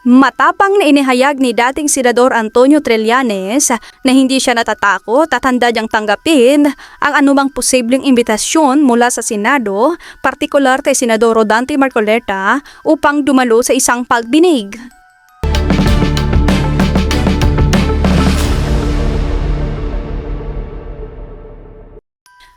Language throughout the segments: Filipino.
Matapang na inihayag ni dating Senador Antonio Trillanes na hindi siya natatakot at handa niyang tanggapin ang anumang posibleng imbitasyon mula sa Senado, partikular kay Senador Rodante Marcoleta upang dumalo sa isang pagdinig.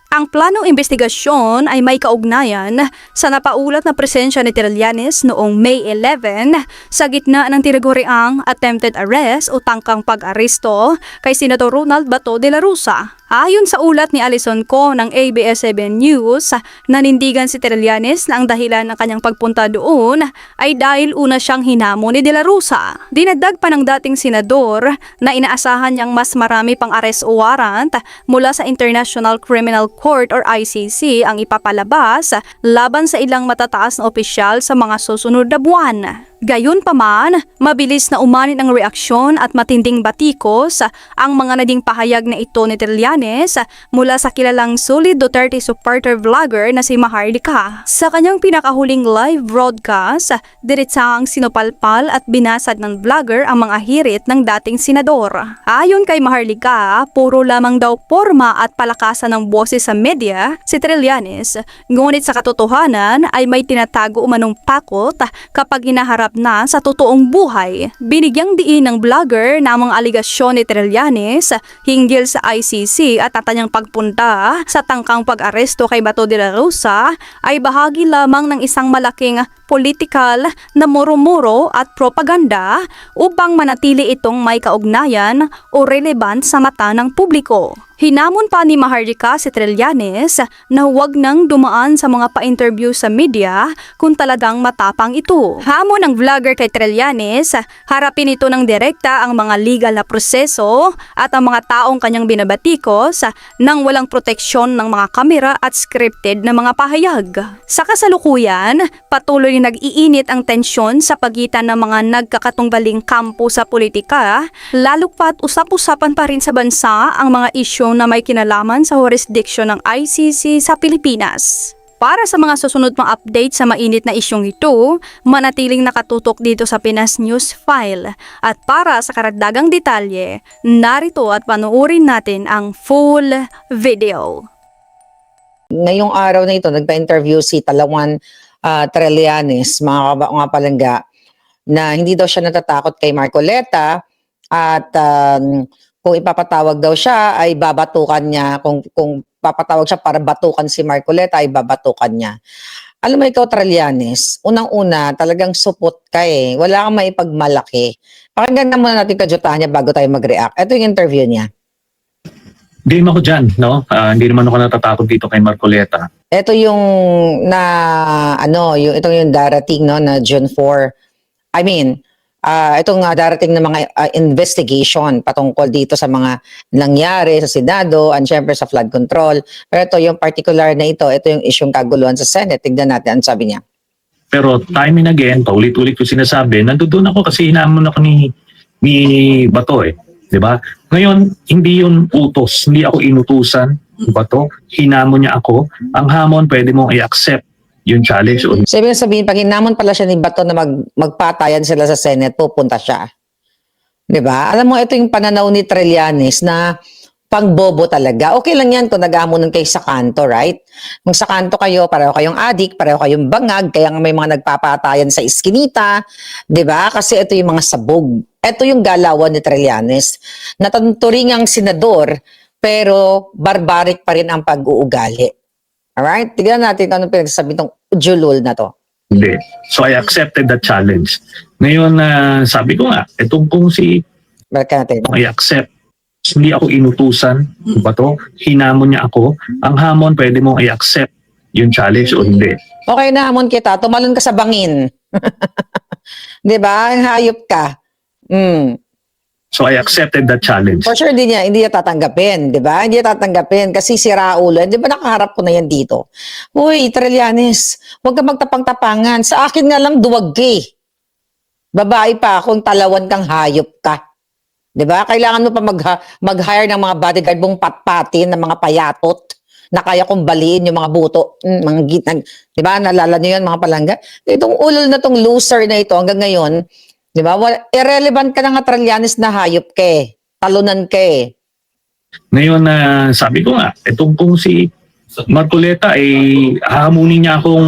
Ang planong investigasyon ay may kaugnayan sa napaulat na presensya ni Trillanes noong May 11 sa gitna ng tinaguriang attempted arrest o tangkang pag-aresto kay Senador Ronald Bato de la Rosa. Ayon sa ulat ni Alison Co ng ABS-CBN News, nanindigan si Trillanes na ang dahilan ng kanyang pagpunta doon ay dahil una siyang hinamon ni de la Rosa. Dinagdag pa ng dating senador na inaasahan niyang mas marami pang arrest warrant mula sa International Criminal Court or ICC ang ipapalabas laban sa ilang matataas na opisyal sa mga susunod na buwan. Gayunpaman, mabilis na umanit ang reaksyon at matinding batikos ang mga naging pahayag na ito ni Trillanes mula sa kilalang Solid Duterte supporter vlogger na si Maharlika. Sa kanyang pinakahuling live broadcast, diretsahang sinupalpal at binasad ng vlogger ang mga hirit ng dating senador. Ayon kay Maharlika, puro lamang daw porma at palakasan ng boses sa media si Trillanes, ngunit sa katotohanan ay may tinatago umanong pakot kapag hinaharap na sa totoong buhay. Binigyang diin ng vlogger na ang mga aligasyon ni Trillanes hinggil sa ICC at tatanyang pagpunta sa tangkang pag-aresto kay Bato de la Rosa ay bahagi lamang ng isang malaking political na muro-muro at propaganda upang manatili itong may kaugnayan o relevant sa mata ng publiko. Hinamon pa ni Maharlika si Trillanes na huwag nang dumaan sa mga pa-interview sa media kung talagang matapang ito. Hamon ng vlogger kay Trillanes, harapin ito ng direkta ang mga legal na proseso at ang mga taong kanyang binabatikos nang walang proteksyon ng mga kamera at scripted na mga pahayag. Sa kasalukuyan, patuloy nag-iinit ang tensyon sa pagitan ng mga nagkakatunggaling kampo sa politika, lalo pa't usap-usapan pa rin sa bansa ang mga isyu na may kinalaman sa jurisdiction ng ICC sa Pilipinas. Para sa mga susunod pang update sa mainit na isyong ito, manatiling nakatutok dito sa Pinas News File. At para sa karagdagang detalye, narito at panuorin natin ang full video. Ngayong araw na ito, nagpa-interview si Talawan Trillanes, mga palangga, na hindi daw siya natatakot kay Marcoleta at kung ipapatawag daw siya ay babatukan niya, kung papatawag siya para batukan si Marcoleta ay babatukan niya. Alam mo ikaw, Trillanes, unang-una talagang supot ka eh. Wala kang maipagmalaki. Pakinggan na muna natin kadyutahan niya bago tayo mag-react. Ito yung interview niya. Game ako dyan, no? Hindi naman ako natatakot dito kay Marcoleta. Ito yung ito yung darating, no, na June 4. Itong darating na mga investigation patungkol dito sa mga nangyari sa Senado and syempre sa flood control. Pero ito yung particular na ito yung isyong kaguluhan sa Senate. Tignan natin ang sabi niya. Pero time and again, paulit-ulit ko sinasabi, nandoon ako kasi hinamon ako ni Bato eh. Diba? Ngayon, hindi yun utos. Hindi ako inutusan ni Bato. Hinamon niya ako. Ang hamon, pwede mong i-accept yung challenge. Sabihin, pag hinamon pala siya ni Bato na magpatayan sila sa Senate, pupunta siya. Diba? Alam mo, ito yung pananaw ni Trillanes na pangbobo talaga. Okay lang yan kung nag-amunan kayo sa kanto, right? Kung sa kanto kayo, pareho kayong adik, pareho kayong bangag, kaya may mga nagpapatayan sa iskinita, diba? Kasi ito yung mga sabog. Ito yung galawan ni Trillanes. Natuturing ang senador, pero barbaric pa rin ang pag-uugali. Alright? Tignan natin anong pinagsasabi itong Julul na to. Hindi. So I accepted the challenge. Ngayon, sabi ko nga, itong kung i-accept, hindi ako inutusan ni Bato. Hinamon niya ako. Ang hamon, pwede mong i-accept yung challenge o hindi. Okay na, hamon kita. Tumalon ka sa bangin. Diba? Hayop ka. So I accepted that challenge. For sure, hindi niya tatanggapin, di ba? Hindi niya tatanggapin kasi si Raulo, di ba nakaharap ko na yan dito? Uy, Trillanes, huwag ka magtapang-tapangan. Sa akin nga lang duwag ka eh. Babae pa kung talawan kang hayop ka. Di ba? Kailangan mo pa mag-hire ng mga bodyguard mong patpatin, ng mga payatot na kaya kong baliin yung mga buto, mga gitnag. Di ba? Nalala niyo yan, mga palangga? Itong ulol na tong loser na ito hanggang ngayon, Di ba? Irrelevant ka na nga, Trillanes, na hayop ka eh. Talunan ka eh. Ngayon na sabi ko nga, itong kung si Marcoleta ay hahamunin niya akong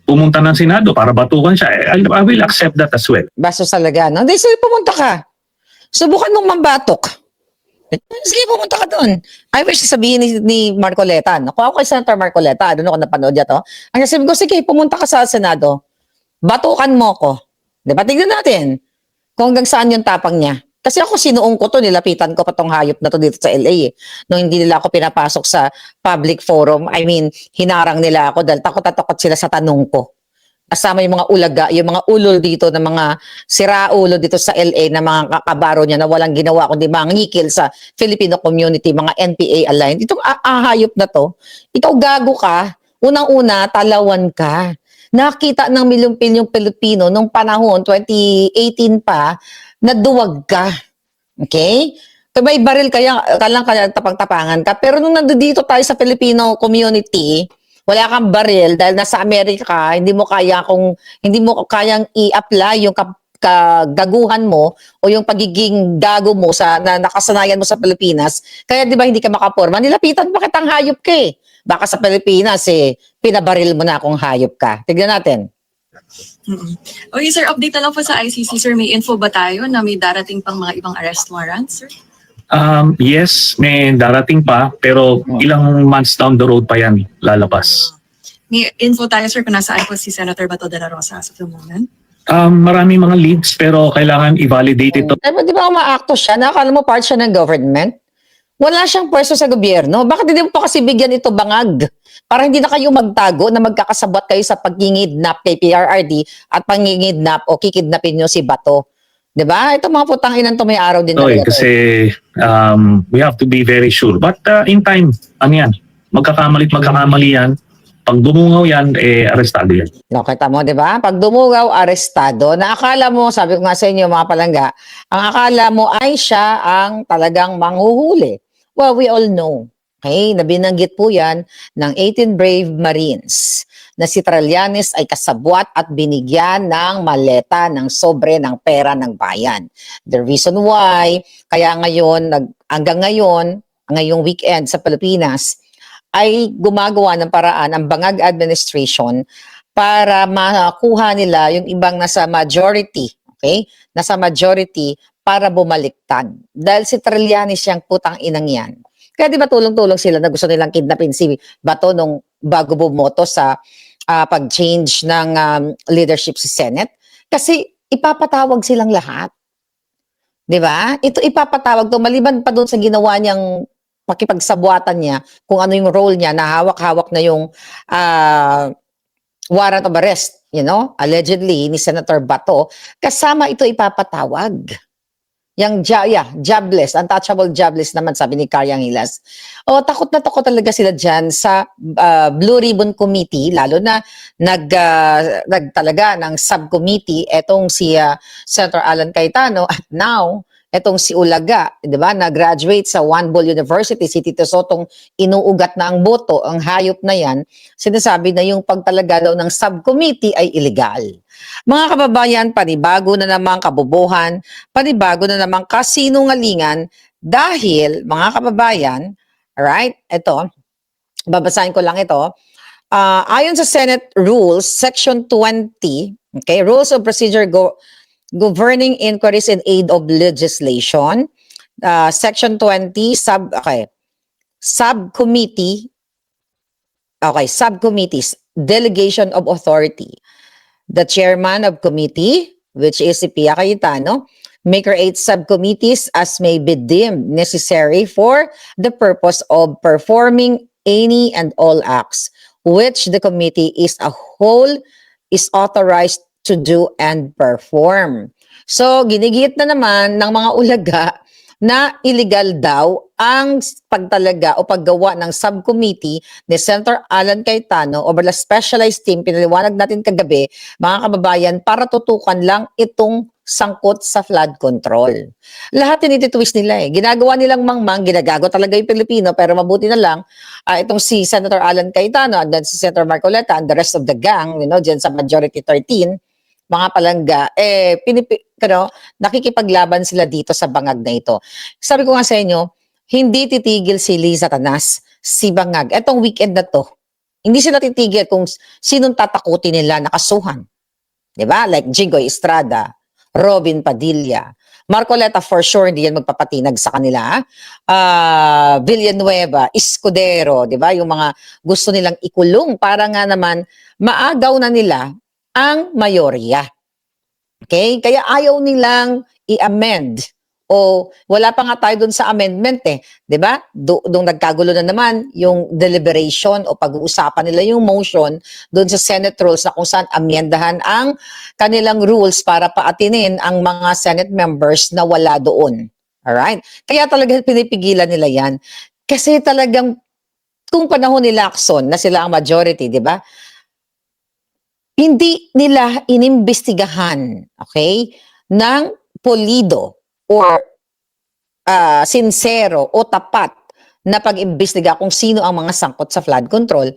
pumunta ng Senado para batukan siya. I will accept that as well. Baso talaga, no? Hindi, sige, pumunta ka. Subukan mong mambatok. Sige, pumunta ka doon. I wish sabihin ni Marcoleta, no? Kung ako kay Senator Marcoleta, doon ako napanood niya to. Ang sabi ko, sige, pumunta ka sa Senado. Batukan mo ko. Di ba? Tignan natin kung hanggang saan yung tapang niya. Kasi ako sinuong ko to, nilapitan ko pa tong hayop na to dito sa LA eh. Nung hindi nila ako pinapasok sa public forum, I mean, hinarang nila ako dahil takot sila sa tanong ko. Kasama yung mga ulaga, yung mga ulol dito na mga siraulo dito sa LA na mga kakabaro niya na walang ginawa kundi mga ngikil sa Filipino community, mga NPA aligned. Itong hayop na to, ikaw gago ka, unang-una, talawan ka. Nakita ng milyong-pilyong Pilipino nung panahon, 2018 pa, na duwag ka. Okay? Kaya may baril kaya tapang-tapangan ka. Pero nung nandito tayo sa Filipino community, wala kang baril dahil nasa Amerika, hindi mo kayang i-apply yung kagaguhan mo o yung pagiging gago mo sa na nakasanayan mo sa Pilipinas. Kaya 'di ba hindi ka makaporma? Nilapitan bakit ang hayop ka eh. Baka sa Pilipinas pinabaril mo na akong hayop ka. Tignan natin. Okay, sir, update na lang po sa ICC, sir. May info ba tayo na may darating pang mga ibang arrest warrants, sir? Yes, may darating pa, pero ilang months down the road pa yan lalabas. May info tayo, sir, kung nasaan po si Senator Bato de la Rosa as of the moment? Marami mga leads, pero kailangan i-validate ito. Di ba umaakto siya? Nakakala mo part siya ng government? Wala siyang pwesto sa gobyerno. Bakit hindi mo pa kasi bigyan ito bangag? Para hindi na kayo magtago na magkakasabot kayo sa pagngidnap kay PRRD at pangingidnap o kikidnapin nyo si Bato. Diba? Ito mga putang inan to may araw din. Kasi we have to be very sure. But in time, ano yan? Magkakamali yan. Pag dumungaw yan, arestado yan. No, kita mo, di ba? Pag dumugaw, arestado. Na akala mo, sabi ko nga sa inyo mga palangga, ang akala mo ay siya ang talagang manghuhuli. Well, we all know. Okay, nabinanggit po yan ng 18 brave Marines na si Trillanes ay kasabwat at binigyan ng maleta ng sobre ng pera ng bayan. The reason why, kaya ngayon, hanggang ngayon, ngayong weekend sa Pilipinas, ay gumagawa ng paraan ang Bangag Administration para makuha nila yung ibang nasa majority, okay? Nasa majority para bumaliktad. Dahil si Trillanes siyang putang inang yan. Kaya di ba tulong-tulong sila na gusto nilang kidnapin si Bato nung bago bumoto sa pag-change ng leadership sa Senate? Kasi ipapatawag silang lahat. Di ba? Ito ipapatawag to maliban pa doon sa ginawa niyang pakipagsabuatan niya kung ano yung role niya na hawak-hawak na yung warrant of arrest, allegedly ni Senator Bato. Kasama ito ipapatawag. Yung jobless, untouchable jobless naman sabi ni Karyang Hilas. Takot na takot talaga sila dyan sa Blue Ribbon Committee, lalo na talaga ng subcommittee etong si Senator Alan Cayetano at now etong si Ulaga, di ba, na-graduate sa One Bull University, si Tito Sotong inuugat na ang boto, ang hayop na yan, sinasabi na yung pagtalaga daw ng subcommittee ay illegal. Mga kababayan, panibago na naman kabobohan, panibago na naman kasinungalingan dahil, mga kababayan, alright, ito, babasahin ko lang ito, ayon sa Senate Rules, Section 20, okay, Rules of Procedure Governing Inquiries in Aid of Legislation, Section 20, Subcommittees, Delegation of Authority. The chairman of committee, which is si Pia Cayetano, may create subcommittees as may be deemed necessary for the purpose of performing any and all acts which the committee is a whole is authorized to do and perform. So, ginigit na naman ng mga ulaga na illegal daw ang pagtalaga o paggawa ng subcommittee ni Senator Alan Cayetano over the specialized team, pinaliwanag natin kagabi, mga kababayan, para tutukan lang itong sangkot sa flood control. Lahat tinitwist nila eh. Ginagawa nilang mangmang, ginagago talaga yung Pilipino, pero mabuti na lang, itong si Senator Alan Cayetano and then si Senator Marcoleta and the rest of the gang, dyan sa Majority 13, mga palangga, nakikipaglaban sila dito sa bangag na ito. Sabi ko nga sa inyo, hindi titigil si Liza Tanas, si Bangag. Etong weekend na to, hindi sila titigil kung sinong tatakutin nila na kasuhan. Diba? Like Jigoy Estrada, Robin Padilla, Marcoleta for sure hindi yan magpapatinag sa kanila. Villanueva, Escudero, diba? Yung mga gusto nilang ikulong para nga naman maagaw na nila ang mayorya. Okay? Kaya ayaw nilang i-amend o wala pa nga tayo dun sa amendment eh. 'Di ba? Doong nagkagulo na naman yung deliberation o pag-uusapan nila yung motion doon sa Senate rules na kung saan amyendahan ang kanilang rules para paatinin ang mga Senate members na wala doon. Alright? Kaya talaga pinipigilan nila yan. Kasi talagang kung panahon ni Lacson na sila ang majority, 'di ba? Hindi nila inimbestigahan, okay, ng polido or sincero o tapat na pag-imbestiga kung sino ang mga sangkot sa flood control.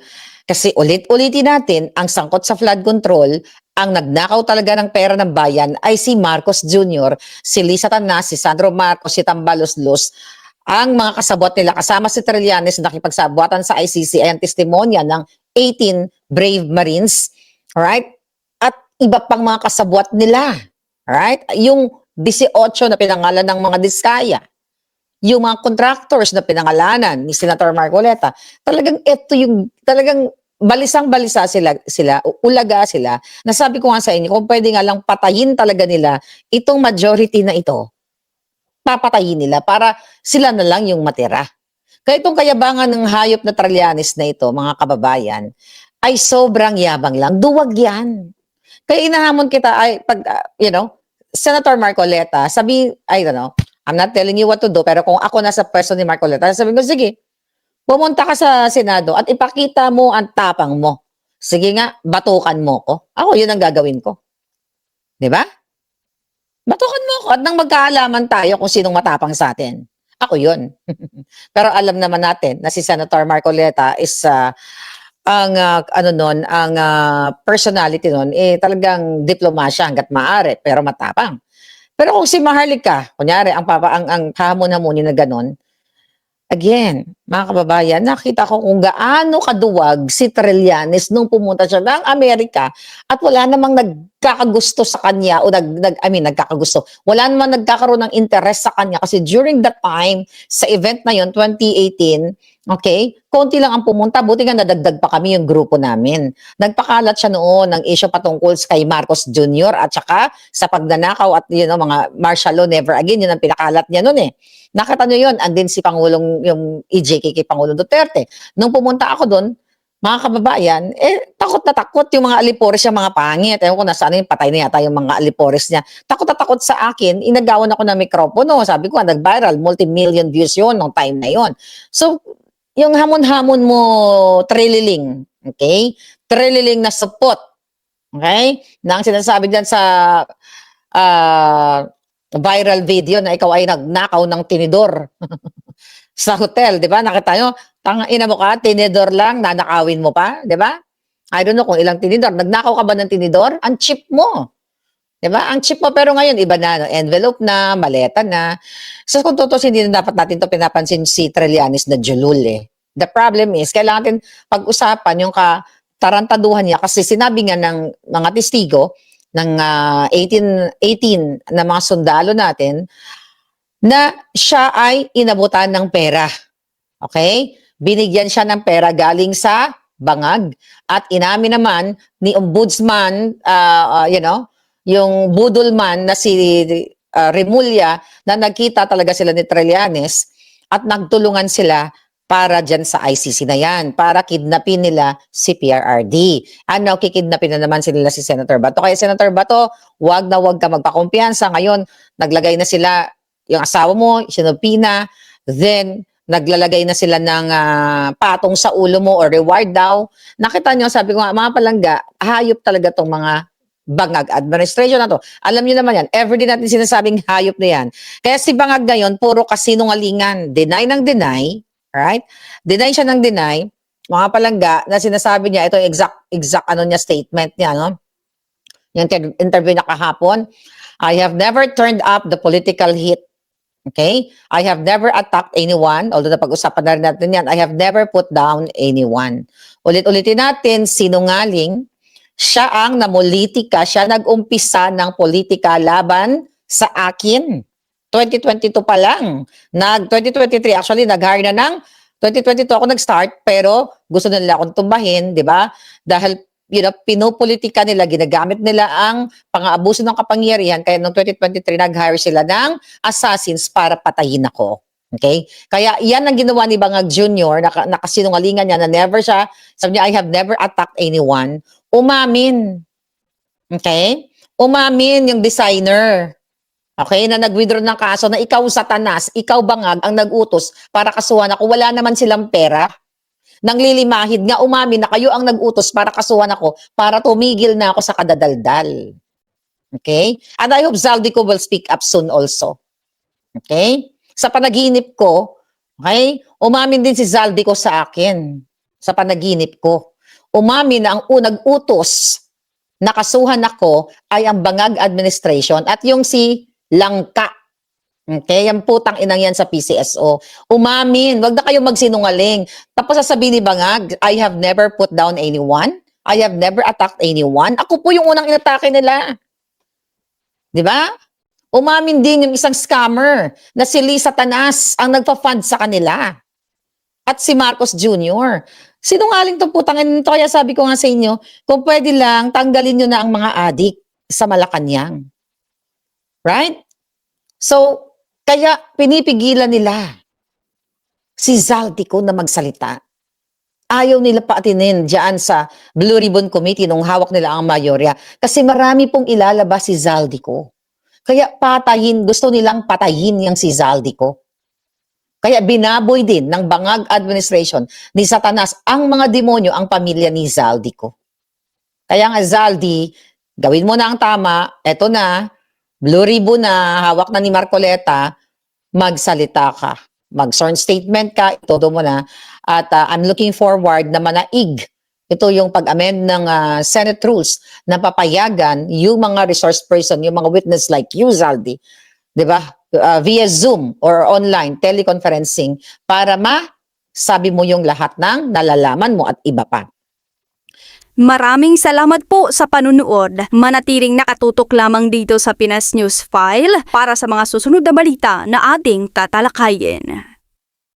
Kasi ulit-ulitin natin, ang sangkot sa flood control, ang nagnakaw talaga ng pera ng bayan ay si Marcos Jr., si Lisa Tanas, si Sandro Marcos, si Tambalos-Los. Ang mga kasabot nila, kasama si Trillanes na nakipagsabuatan sa ICC ay ang testimonya ng 18 brave Marines, alright? At iba pang mga kasabwat nila, alright? Yung 18 na pinangalan ng mga Diskaya, yung mga contractors na pinangalanan ni Senator Marcoleta, talagang talagang balisang-balisa sila, ulaga sila. Nasabi ko nga sa inyo, kung pwede nga lang patayin talaga nila itong majority na ito, papatayin nila para sila na lang yung matira. Kaya itong kayabangan ng hayop na Trillanes na ito, mga kababayan, ay sobrang yabang lang. Duwag yan. Kaya inahamon kita, Senator Marcoleta, I don't know, I'm not telling you what to do, pero kung ako nasa person ni Marcoleta, sabihin ko, sige, pumunta ka sa Senado at ipakita mo ang tapang mo. Sige nga, batukan mo ko. Ako, yun ang gagawin ko. Di ba? Batukan mo ko at nang magkaalaman tayo kung sinong matapang sa atin. Ako yun. Pero alam naman natin na si Senator Marcoleta is ang personality nun talagang diplomasya hangga't maaari pero matapang. Pero kung si Maharlika, kunyari ang hahamon-hamunin na ganon, again, mga kababayan, nakita ko kung gaano kaduwag si Trillanes nung pumunta siya ng Amerika at wala namang nagkakagusto sa kanya o nagkakagusto. Wala namang nagkakaroon ng interest sa kanya kasi during that time, sa event na yon 2018, okay, konti lang ang pumunta. Buti nga nadagdag pa kami yung grupo namin. Nagpakalat siya noon ng issue patungkol kay Marcos Jr. at saka sa pagnanakaw at mga martial law never again. Yun ang pinakalat niya noon eh. Nakita nyo yun, andin si Pangulong, yung EJK kay Pangulong Duterte. Nung pumunta ako doon, mga kababayan, takot na takot yung mga alipores yung mga pangit. Ewan ko nasaan yung patay na yata yung mga alipores niya. Takot na takot sa akin, inagawan ako ng mikropono. Sabi ko, nag-viral, multi-million views yun nung time na yun. So, yung hamon-hamon mo, trililing, okay? Trililing na support, okay? Na ang sinasabi dyan sa viral video na ikaw ay nagnakaw ng tinidor sa hotel, di ba? Nakita nyo, tangina mo ka, tinidor lang, nanakawin mo pa, di ba? I don't know kung ilang tinidor. Nagnakaw ka ba ng tinidor? Ang cheap mo. Di ba? Ang cheap mo, pero ngayon, iba na, no? Envelope na, maleta na. So, kung totoo, hindi na dapat natin to pinapansin si Trillanes na julul eh. The problem is, kailangan natin pag-usapan yung tarantaduhan niya kasi sinabi nga ng mga testigo, ng 18 na mga sundalo natin na siya ay inabutan ng pera. Okay? Binigyan siya ng pera galing sa bangag at inamin naman ni Ombudsman, yung budolman na si Remulla na nagkita talaga sila ni Trillanes at nagtulungan sila para dyan sa ICC na yan, para kidnapin nila si PRRD. Ano, kikidnapin na naman sila si Senator Bato. Kaya Senator Bato, wag na wag ka magpakumpiyansa. Ngayon, naglagay na sila, yung asawa mo, sinupina, then naglalagay na sila ng patong sa ulo mo or reward daw. Nakita nyo, sabi ko nga, mga palangga, hayop talaga tong mga Bangag administration na to. Alam niyo naman yan, everyday natin sinasabing hayop na yan. Kaya si Bangag ngayon, puro kasinungalingan, deny ng deny, right? Deny siya ng deny, mga palangga na sinasabi niya, ito yung exact niya statement niya, no? yung interview na kahapon, I have never turned up the political heat. Okay? I have never attacked anyone. Although napag-usapan na rin natin yan, I have never put down anyone. Ulit-ulitin natin, sinungaling. Siya ang namulitika, siya nag-umpisa ng politika laban sa akin. 2022 pa lang. 2023, actually, nag-hire na ng 2022 ako nag-start, pero gusto nila akong tumbahin, di ba? Dahil pinupolitika nila, ginagamit nila ang pang-aabuso ng kapangyarihan. Kaya noong 2023, nag-hire sila ng assassins para patayin ako. Okay? Kaya yan ang ginawa ni Bangag Jr., nakasinungalingan niya na never siya, sabi niya, I have never attacked anyone. Umamin. Okay? Umamin yung designer. Okay? Na nag-withdraw ng kaso na ikaw Satanas, ikaw Bangag ang nag-utos para kasuhan ako. Wala naman silang pera. Nang lilimahid nga, umamin na kayo ang nag-utos para kasuhan ako, para tumigil na ako sa kadadaldal. Okay? And I hope Zaldico will speak up soon also. Okay? Sa panaginip ko, okay, umamin din si Zaldico sa akin. Sa panaginip ko. Umamin na ang unang utos na kasuhan ako ay ang Bangag administration at yung si Langka. Okay, yung putang inang yan sa PCSO. Umamin, wag na kayo magsinungaling. Tapos sasabihin ni Bangag, I have never put down anyone. I have never attacked anyone. Ako po yung unang inatake nila. Di ba? Umamin din yung isang scammer na si Lee Satanas ang nagpa-fund sa kanila. At si Marcos Jr. Sinungaling tong putang ina nito. Kaya sabi ko nga sa inyo, kung pwede lang, tanggalin nyo na ang mga adik sa Malacanang. Right? So, kaya pinipigilan nila si Zaldico na magsalita. Ayaw nila paatinin dyan sa Blue Ribbon Committee nung hawak nila ang mayorya. Kasi marami pong ilalabas si Zaldico. Kaya patayin, gusto nilang patayin yung si Zaldico. Kaya binaboy din ng Bangag administration ni Satanas ang mga demonyo, ang pamilya ni Zaldico. Kaya nga Zaldi, gawin mo na ang tama, eto na, Blue Ribbon na, hawak na ni Marcoleta, magsalita ka. Mag-sworn statement ka, itodo mo na. At I'm looking forward na manaig. Ito yung pag-amend ng Senate rules na papayagan yung mga resource person, yung mga witness like you, Zaldi, di ba? Via Zoom or online teleconferencing para sabi mo yung lahat ng nalalaman mo at iba pa. Maraming salamat po sa panunood. Manatiling nakatutok lamang dito sa Pinas News File para sa mga susunod na balita na ating tatalakayin.